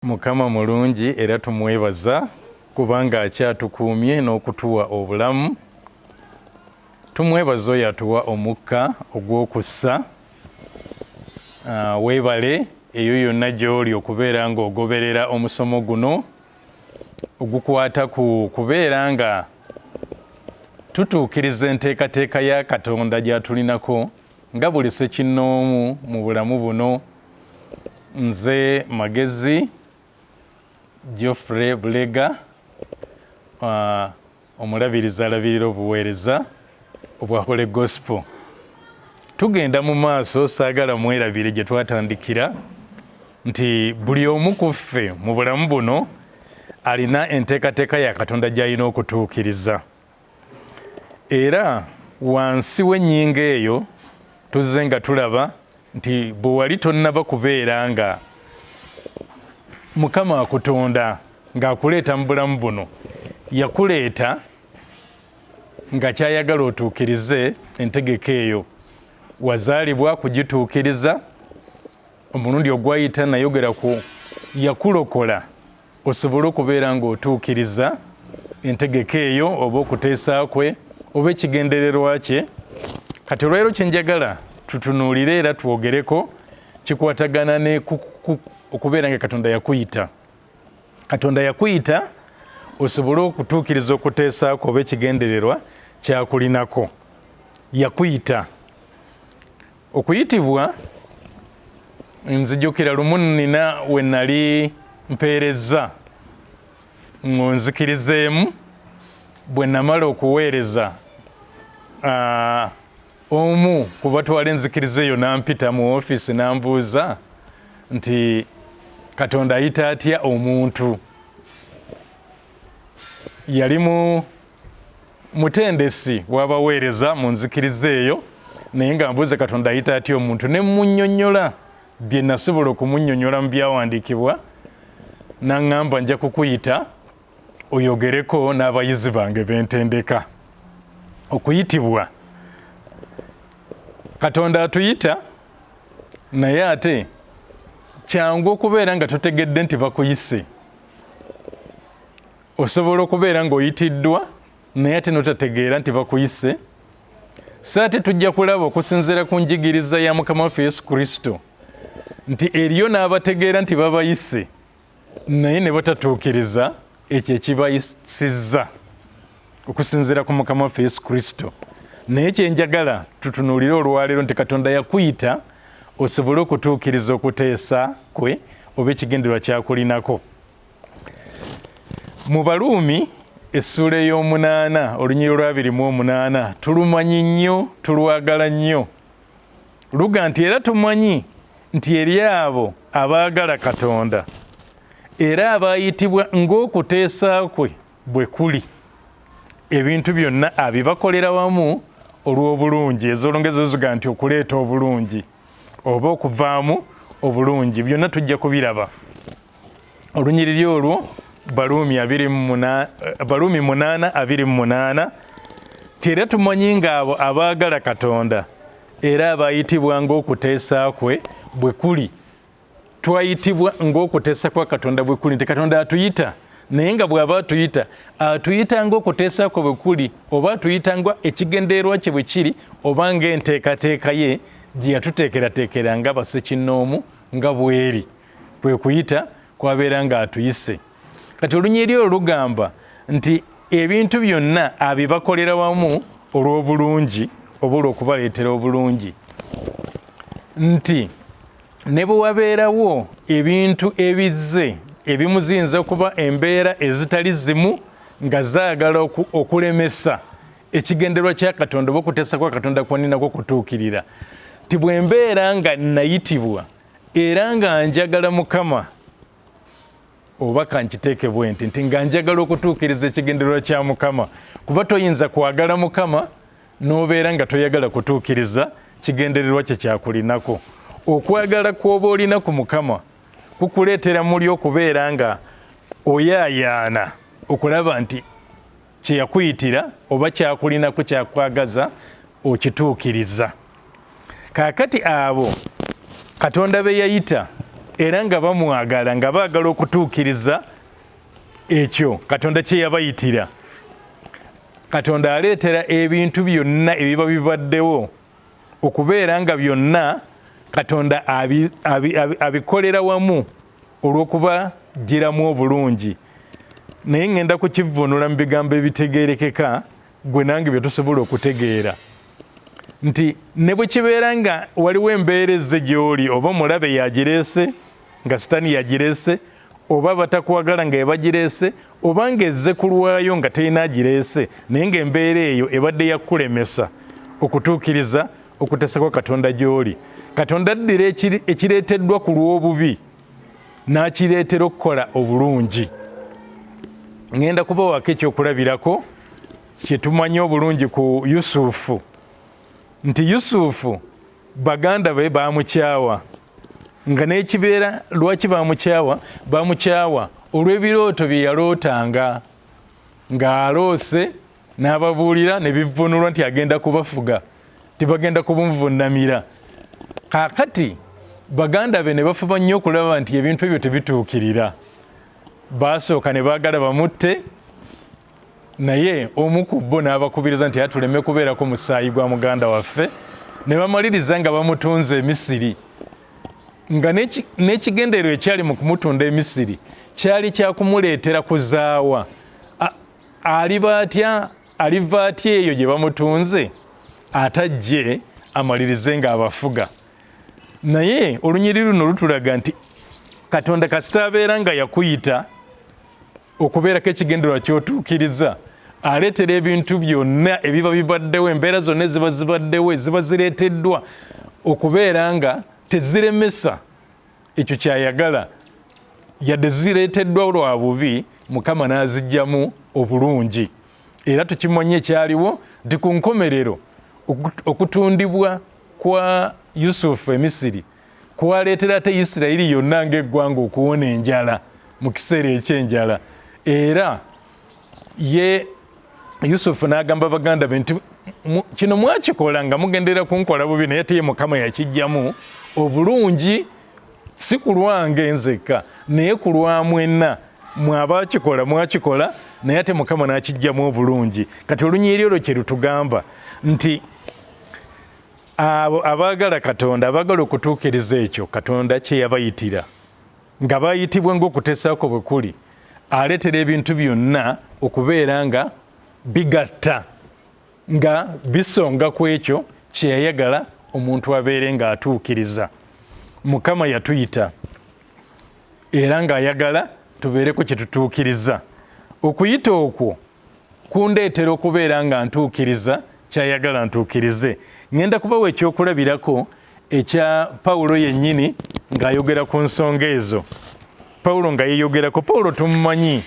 Mukama mulungi era tumwebaza kubanga akyatukuumye n'okutuwa obulamu. Tumwebaza oyo atuwa omukka ogw'okussa. Weebale eyo yonna gy'oli okubeera ng'ogoberera omusomo guno ogukwata ku kubeera nga tutuukiriza enteekateeka ya Katonda gy'atulinako nga buli ssekinnoomu mu bulamu buno. Nze Magezi Geoffrey Bulega, omulabiriza alabirira obuweereza obwa Holy Gospel. Tugenda mu maaso, saagala mwerabire gye twatandikira nti buli omu ku ffe mu bulamu buno alina enteekateeka ya Katonda gy'alina okutuukiriza. Era wansi w'ennyingo eyo tuzze nga tulaba nti bwe wali tonnaba kubeera nga Mukama akutonda ng'akuleeta mu bulamu buno, yakuleeta nga kyayagala otuukirize entegeka eyo. Wazaalibwa kugituukiriza, omulundi ogwayita nayogera ku yakulokola osobole okubeera ng'otuukiriza entegeka eyo oba okuteesa kwe oba ekigendererwa kye. Kati olwaleero kye njagala tutunuulire era twogereko kikwatagana ne okubeera nga Katonda yakuyita. Katonda yakuyita osobole okutuukiriza okuteesa kwo oba ekigendererwa kyakulinako. Yakuyita. Okuyitibwa, nzijukira lumu nina we nali mpeereza nzikirizeemu bwe namala okuweereza omu ku batwala enzikiriza eyo n'ampita mu ofiisi n'ambuuza nti Katonda ayita atya omuntu. Yali mutendesi w'abaweereza mu nzikiriza eyo naye nga mbuuza Katonda ayita atya omuntu, ne munnyonnyola bye nasobola okumunnyonnyola mu byawandiikibwa. N'aŋŋamba nja kukuyita oyogereko n'abayizi bange bentendeka. Okuyitibwa, Katonda atuyita naye ate kyangu okubeera nga totegedde nti bakuyise. Osobola okubeera ng'oyitiddwa naye ate notategeera nti bakuyise. So ate tujja kulaba okusinziira ku njigiriza ya Mukama waffe Yesu Kristo nti eriyo n'abategeera nti babayise naye ne batatuukiriza ekyo ekibayisizza okusinziira ku Mukama waffe Yesu Kristo. Naye kyenjagala tutunuulire olwaleero nti Katonda yakuyita osobole okutuukiriza okuteesa kwe oba ekigendererwa kyakulinako. Mu Baluumi essuula ey'omunaana olunyiriri lwa 28 tulumanyi nnyo, tulwagala nnyo. Luga nti era tumanyi nti eri abo abaagala Katonda era abaayitibwa ng'okuteesa kwe bwe kuli, ebintu byonna abibakolera wamu olw'obulungi. Ez'olungezo ziga nti okuleeta obulungi oba okuvaamu obulungi, byonna tujja kubiraba. Olunyiriri olwo Baluumi 8:28 era tumanyi ng'abo abaagala Katonda era abaayitibwa ng'okuteesa kwe bwe kuli. Twayitibwa ng'okuteesa kwa Katonda bwe kuli, nti Katonda atuyita naye nga bw'aba atuyita, atuyita ng'okuteesa kwe bwe kuli oba atuyita nga ekigendererwa kye bwe kiri oba ng'enteekateeka ye gye yatuteekerateekera nga bassekinnoomu nga bweri. Kwe kuyita kwabeera nga atuyise. Kati olunyiriri olwo lugamba nti ebintu byonna abibakolera wamu olw'obulungi oba olw'okubaleetera obulungi. Nti ne bwe wabeerawo ebintu ebizze ebimu ziyinza okuba embeera ezitali zimu nga zaagala okulemesa ekigendererwa kya Katonda oba okuteesa kwa Katonda kwaninako kutuukirira. Ti bwe mbeera nga nayitibwa era nga njagala Mukama, oba kankiteeke bwe nti nga njagala okutuukiriza ekigendererwa kya Mukama, kuba toyinza kwagala Mukama n'obeera nga toyagala kutuukiriza kigendererwa kye kyakulinako. Okwagala kw'oba olina ku Mukama kukuleetera muli okubeera nga oyaayaana okulaba nti kye yakuyitira oba kyakulinako kyakwagaza okituukiriza. Kaakati abo Katonda be yayita era nga bamwagala nga baagala okutuukiriza ekyo Katonda kye yabayitira. Katonda aleetera ebintu byonna ebiba bibaddewo okubeera nga byonna Katonda abikolera wamu olw'okubagiramu obulungi. Naye ngenda kukivvuunula mu bigambo ebitegeerekeka gwe nange bye tusobola okutegeera nti ne bwe kibeera nga waliwo embeera ezze gy'oli oba omulabe yagireese nga Sitaani yagireese oba batakwagala nga ebagireese oba ng'ezze ku lwayo nga terina agireese naye ng'embeera eyo ebadde yakulemesa okutuukiriza okuteesa kwa Katonda gy'oli. Katonda addira ekireeteddwa ku lw'obubi n'akireetera okukola obulungi. Ngenda kubawako ekyokulabirako kye tumanyi obulungi ku Yusufu nti Yusufu baganda be baamukyawa nga n'ekibeera lwaki bamukyawa olw'ebirooto bye yalootanga ng'aloose n'ababuulira ne bivvuunulwa nti agenda kubafuga tibagenda kumuvunnamira. Kaakati baganda be ne bafuba nnyo okulaba nti ebintu ebyo tebituukirira. Baasooka ne baagala bamutte naye omu ku bo n'abakubiriza nti atuleme kubeerako musaayi gwa muganda waffe ne bamaliriza nga bamutunze e Misiri nga n'ekigendererwa ekyali mu kumutunda e Misiri kyali kyakumuleetera kuzaawa. Aliva atya eyo gye bamutunze atajje amalirize ng'abafuga. Naye olunyiri luno lutulaga nti Katonda kasita abeera nga yakuyita okubeerako ekigendererwa ky'otuukiriza aleetera ebintu byonna ebiba bibaddewo embeera zonna eziba zibaddewo eziba zireeteddwa okubeera nga teziremesa ekyo kyayagala yadde zireeteddwa lwa bubi Mukama n'aziggyamu obulungi. Era tukimanye ekyaliwo nti ku nkomerero okutundibwa kwa Yusufu e Misiri kwaleetera ate Isirayiri yonna ng'eggwanga okuwona enjala mu kiseera eky'enjala. Era ye Yusufu n'agamba baganda be nti kino mwakikola nga mugendera kunkola bubi naye ate ye Mukama yakiggyamu obulungi si ku lwange nzekka naye ku lwa mwenna mwabakikola mwakikola naye ate Mukama n'akiggyamu obulungi. Kati olunyiri olwo kye lutugamba nti abo abaagala Katonda abaagala okutuukiriza ekyo Katonda kye yabayitira nga bayitibwa ng'okuteesaako bwe kuli aleetera ebintu byonna okubeera nga bigatta nga bisonga ku ekyo kye yayagala omuntu abeere ng'atuukiriza. Mukama yatuyita era ng'ayagala tubeereko kye tutuukiriza. Okuyita okwo kundeetera okubeera nga ntuukiriza kyayagala ntuukirize. Ngenda kubawa ekyokulabirako ekya Pawulo yennyini ng'ayogera ku nsonga ezo. Pawulo nga yeeyogerako. Pawulo tumumanyi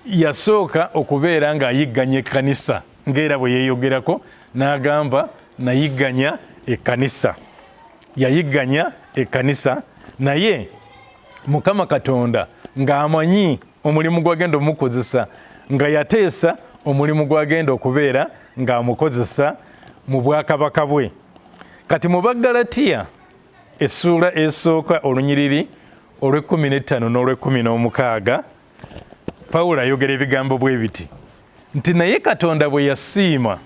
yasooka okubeera ng'ayigganya ekkanisa ng'era bwe yeeyogerako n'agamba nayigganya ekkanisa. Yayigganya ekkanisa naye Mukama Katonda ng'amanyi omulimu gw'agenda omukozesa nga yateesa omulimu gw'agenda okubeera ng'amukozesa mu bwakabaka bwe. Kati mu Bagalatiya essuula esooka olunyiriri olw'15 n'olw'16 Pawulo ayogera ebigambo bwe biti nti naye Katonda bwe yasiima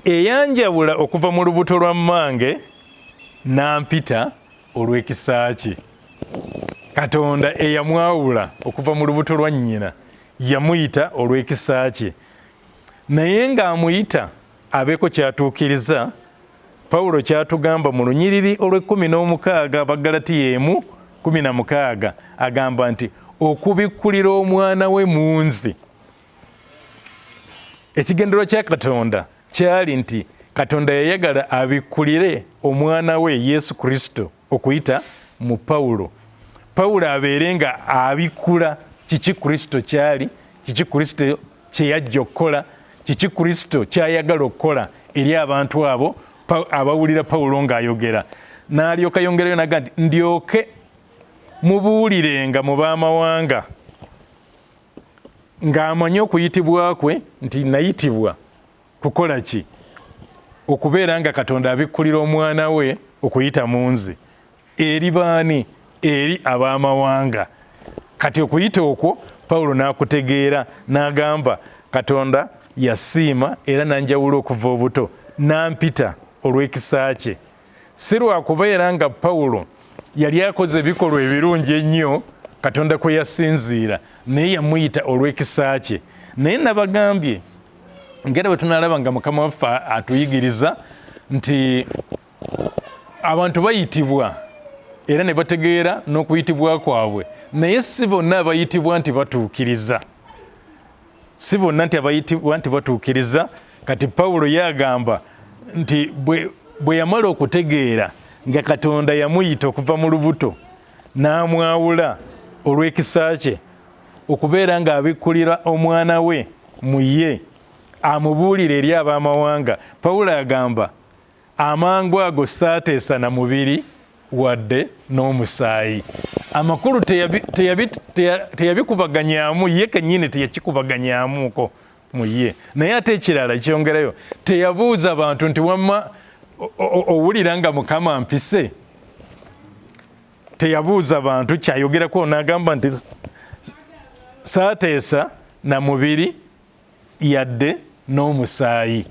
eyanjawula okuva mu lubuto lwa mmange n'ampita olw'ekisa kye. Katonda eyamwawula okuva mu lubuto lwa nnyina yamuyita olw'ekisa kye naye ng'amuyita abeeko kyatuukiriza. Pawulo kyatugamba mu lunyiriri olw'16 Bagalatiya 1:16 agamba nti okubikkulira omwana we mu nze. Ekigendererwa kya Katonda kyali nti Katonda yayagala abikkulire omwana we Yesu Kristo okuyita mu Pawulo. Pawulo abeere nga abikkula kiki Kristo kyali, kiki Kristo kye yajja okukola, kiki Kristo kyayagala okukola eri abantu abo abawulira Pawulo ng'ayogera. N'alyoka yongerayo naga nti ndyoke mubuulirenga mu baamawanga ng'amanyi okuyitibwa kwe nti nayitibwa kukola ki? Okubeera nga Katonda abikkulira omwana we okuyita mu nze. Eri baani? eri ab'amawanga. Kati okuyita okwo Pawulo n'akutegeera n'agamba Katonda yasiima era nanjawula okuva obuto n'ampita olw'ekisa kye. Si lwakubeera nga Pawulo yali akoze ebikolwa ebirungi ennyo Katonda kwe yasinziira, naye yamuyita olw'ekisa kye. Naye nabagambye ngera bwe tunalaba nga Mukama waffe atuyigiriza nti abantu bayitibwa era ne bategeera n'okuyitibwa kwabwe, naye si bonna abayitibwa nti batuukiriza. Si bonna nti abayitibwa nti batuukiriza. Kati Pawulo yagamba nti bwe yamala okutegeera nga Katonda yamuyita okuva mu lubuto n'amwawula olw'ekisa kye okubeera ng'abikkulira omwana we mu ye amubuulira eri ab'amawanga, Pawulo agamba amangu ago saateesa na mubiri wadde n'omusaayi. Amakulu teyabikubaganyaamu ye kennyini, teyakikubaganyaamuuko mu ye. Naye ate ekirala kyongerayo, teyabuuza bantu nti wamma owulira nga Mukama ampise. Teyabuuza bantu, kyayogerako n'agamba nti saateesa na mubiri yadde n'omusaayi.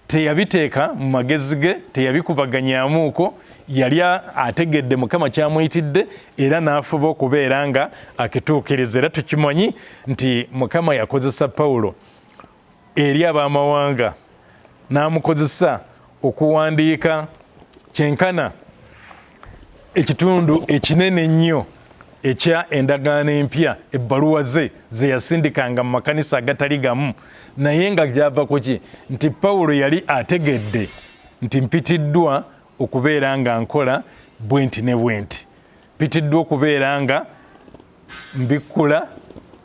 Teyabiteeka mu magezi ge, teyabikubaganyaamuuko. Yali ategedde Mukama kyamuyitidde era n'afuba okubeera nga akituukiriza. Era tukimanyi nti Mukama yakozesa Pawulo eri ab'amawanga, n'amukozesa okuwandiika kyenkana ekitundu ekinene ennyo ekya endagaano empya, ebbaluwa ze yasindikanga mu makanisa agatali gamu. Naye nga gyava ku ki? Nti Pawulo yali ategedde nti mpitiddwa okubeera nga nkola bwenti ne bwenti. Mpitiddwa okubeera nga mbikkula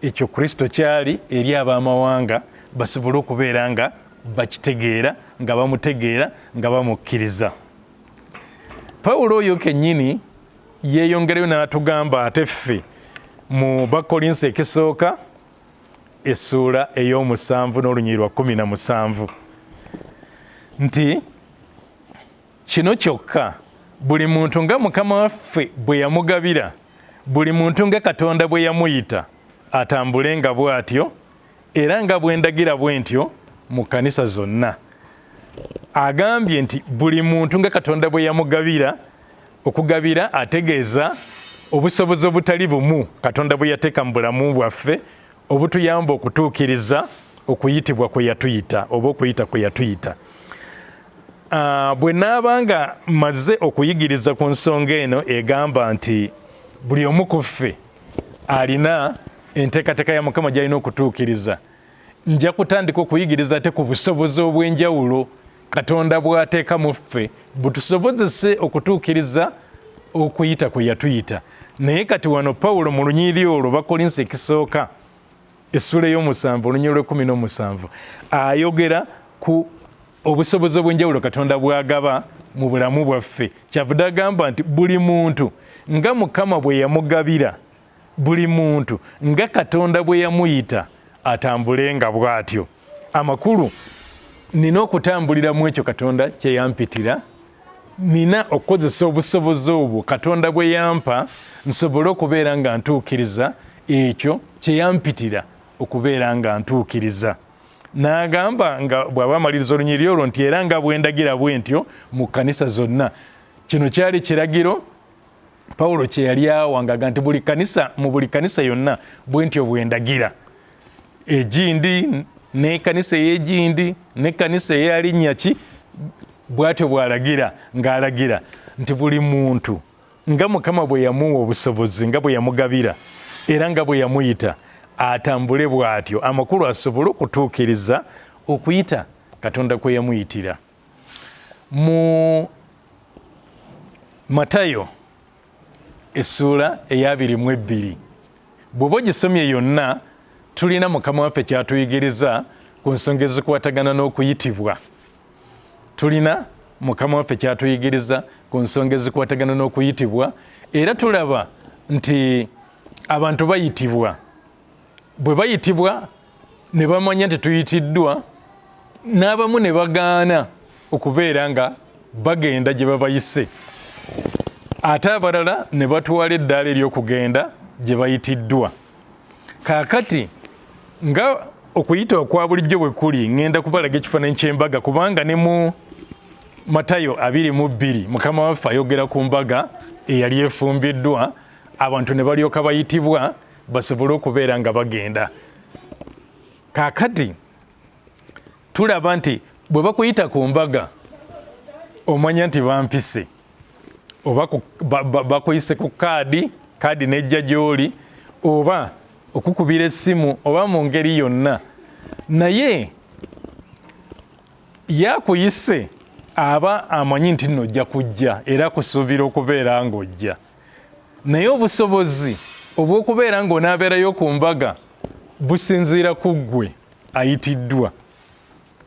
ekyo Kristo kyali eri ab'amawanga basobole okubeera nga bakitegeera, nga bamutegeera, nga bamukkiriza. Pawulo oyo kennyini yeeyongerayo n'atugamba ate ffe mu Bakolinso ekisooka essuula ey'omusanvu n'olunyiriri lwa 17 nti kino kyokka buli muntu nga Mukama waffe bwe yamugabira, buli muntu nga Katonda bwe yamuyita atambule nga bw'atyo era nga bwe ndagira bwe ntyo mu kkanisa zonna. Agambye nti buli muntu nga Katonda bwe yamugabira. Okugabira ategeeza obusobozi obutali bumu Katonda bwe yateeka mu bulamu bwaffe obutuyamba okutuukiriza okuyitibwa kwe yatuyita oba okuyita kwe yatuyita. Bwe naaba nga mmaze okuyigiriza ku nsonga eno egamba nti buli omu ku ffe alina enteekateeka ya Mukama gy'alina okutuukiriza, nja kutandika okuyigiriza ate ku busobozi obw'enjawulo Katonda bw'ateeka mu ffe butusobozese okutuukiriza okuyita kwe yatuyita. Naye kati wano Pawulo mu lunyiriri olwo Bakolinso ekisooka essuula ey'omusanvu olunyiriri lw'17 ayogera ku obusobozi obw'enjawulo Katonda bw'agaba mu bulamu bwaffe. Kyavudde agamba nti buli muntu nga Mukama bwe yamugabira, buli muntu nga Katonda bwe yamuyita atambule nga bw'atyo. Amakulu nina okutambulira mu ekyo Katonda kye yampitira, nina okukozesa obusobozi obwo Katonda bwe yampa nsobole okubeera nga ntuukiriza ekyo kye yampitira okubeera nga ntuukiriza. N'agamba nga bw'aba amaliriza olunyiriri olwo nti era nga bwe ndagira bwe ntyo mu kkanisa zonna. Kino kyali kiragiro Pawulo kye yali awangaga nti mu buli kkanisa yonna bwe ntyo bwe ndagira. Egindi n'ekkanisa ey'egindi n'ekkanisa eyalinnya ki bw'atyo bw'alagira ng'alagira nti buli muntu nga Mukama bwe yamuwa obusobozi, nga bwe yamugabira era nga bwe yamuyita atambule bw'atyo, amakulu asobole okutuukiriza okuyita Katonda kwe yamuyitira. Mu Matayo essuula eya 22 bw'oba ogisomye yonna tulina Mukama waffe kyatuyigiriza ku nsonga ezikwatagana n'okuyitibwa. Tulina Mukama waffe kyatuyigiriza ku nsonga ezikwatagana n'okuyitibwa era tulaba nti abantu bayitibwa. Bwe bayitibwa ne bamanya nti tuyitiddwa, n'abamu ne bagaana okubeera nga bagenda gye babayise. ate abalala ne batwala eddaala ery'okugenda gye bayitiddwa. Kaakati nga okuyita okwa bulijjo bwe kuli, ŋŋenda kubalaga ekifaananyi ky'embaga, kubanga ne mu Matayo 22 Mukama waffe ayogera ku mbaga eyali efumbiddwa, abantu ne balyoka bayitibwa basobole okubeera nga bagenda. Kaakati tulaba nti bwe bakuyita ku mbaga omanya nti bampise, oba bakuyise ku kaadi nejja gy'oli, oba okukubira essimu, oba mu ngeri yonna, naye yakuyise aba amanyi nti nno ojja kujja era kusuubira okubeera ng'ojja. Naye obusobozi obw'okubeera ng'onaabeerayo ku mbaga businziira ku ggwe ayitiddwa,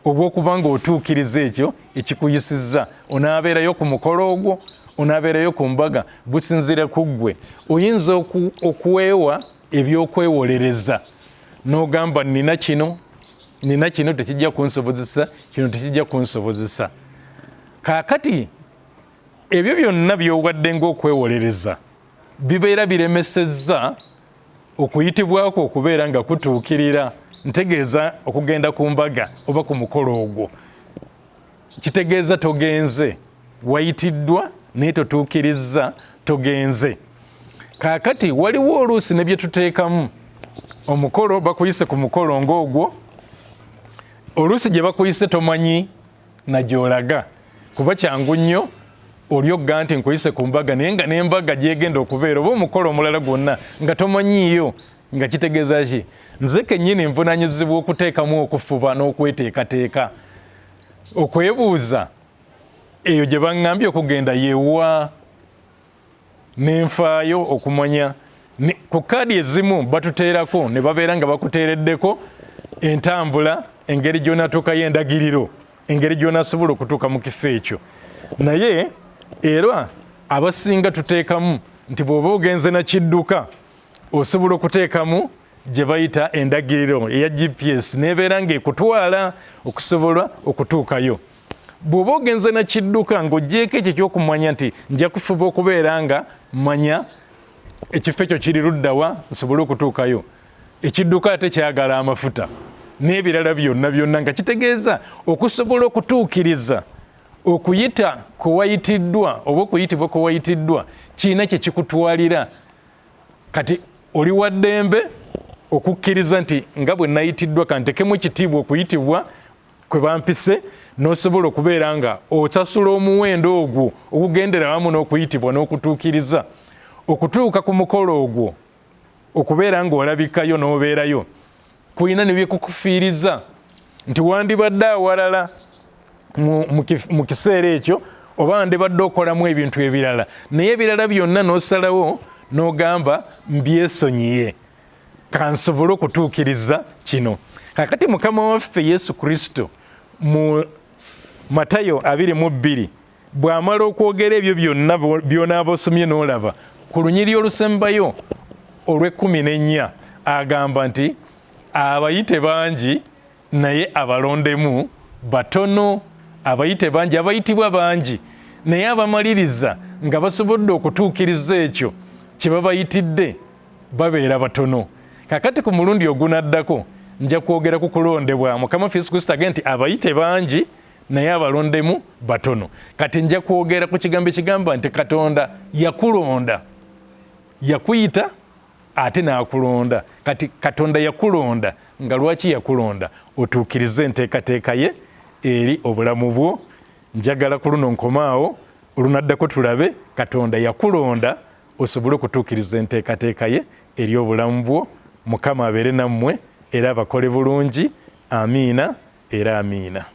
obw'okuba ng'otuukiriza ekyo ekikuyisizza. Onaabeerayo ku mukolo ogwo, onaabeerayo ku mbaga, businziira ku ggwe. Oyinza okuweewa ebyokwewolereza n'ogamba nina kino tekijja kunsobozesa, kino tekijja kunsobozesa. Kaakati ebyo byonna by'owadde ng'okwewolereza bibeera biremesezza okuyitibwa kwo okubeera nga kutuukirira. Ntegeeza okugenda ku mbaga oba ku mukolo ogwo kitegeeza togenze, wayitiddwa naye totuukirizza, togenze. Kaakati waliwo oluusi ne bye tuteekamu. Omukolo bakuyise ku mukolo ng'ogwo, oluusi gye bakuyise tomanyi na gy'olaga, kuba kyangu nnyo olyogga nti nkuyise ku mbaga naye nga n'embaga gyegenda okubeera oba omukolo omulala gwonna nga tomanyiiyo, nga kitegeeza ki? Nze kennyini nvunaanyizibwa okuteekamu okufuba n'okweteekateeka, okwebuuza eyo gye baŋŋambye okugenda yeewa, n'enfaayo okumanya. Ku kaadi ezimu batuteerako ne babeera nga bakuteereddeko entambula, engeri gy'onatuukayo, endagiriro, engeri gy'onasobola okutuuka mu kifo ekyo. Naye era abasinga tuteekamu nti bw'oba ogenze na kidduka osobola okuteekamu gye bayita endagiriro eya GPS n'ebeera ng'ekutwala okusobola okutuukayo. Bw'oba ogenze na kidduka ng'ogyeko ekyo ekyokumanya nti nja kufuba okubeera nga manya ekifo ekyo kiri luddawa nsobole okutuukayo. Ekidduka ate kyagala amafuta n'ebirala byonna nga kitegeeza okusobola okutuukiriza okuyita kuwayitiddwa oba okuyitibwa kuwayitiddwa kiina kye kikutwalira. Kati oli wa ddembe okukkiriza nti nga bwe nayitiddwa kantekemu ekitiibwa okuyitibwa kwe bampise, n'osobola okubeera nga osasula omuwendo ogwo ogugendera wamu n'okuyitibwa n'okutuukiriza okutuuka ku mukolo ogwo, okubeera ng'olabikayo n'obeerayo. Kulina ne byekukufiiriza nti wandibadde awalala mu kiseera ekyo oba wandibadde okolamu ebintu ebirala, naye ebirala byonna n'osalawo n'ogamba mbyesonyiye kansobole okutuukiriza kino. Kakati Mukama waffe Yesu Kristo mu Matayo 22 bw'amala okwogera ebyo byonna by'onaaba osomye n'olaba, ku lunyiriri olusembayo olw'14 agamba nti abayite bangi naye abalondemu batono. Abayite bangi, abayitibwa bangi naye abamaliriza nga basobodde okutuukiriza ekyo kye babayitidde babeera batono. Kakati ku mulundi ogunaddako nja kwogera ku kulondebwa. Mukama waffe Yesu Kristo agamba nti abayite bangi naye abalondemu batono. Kati nja kwogera ku kigambo ekigamba nti Katonda yakulonda, yakuyita ate n'akulonda. Kati Katonda yakulonda, nga lwaki yakulonda? Otuukirize enteekateeka ye eri obulamu bwo. Njagala ku luno nkomaawo, olunaddako tulabe Katonda yakulonda osobole okutuukiriza enteekateeka ye eri obulamu bwo. Mukama abeere nammwe era abakole bulungi. Amiina era amiina.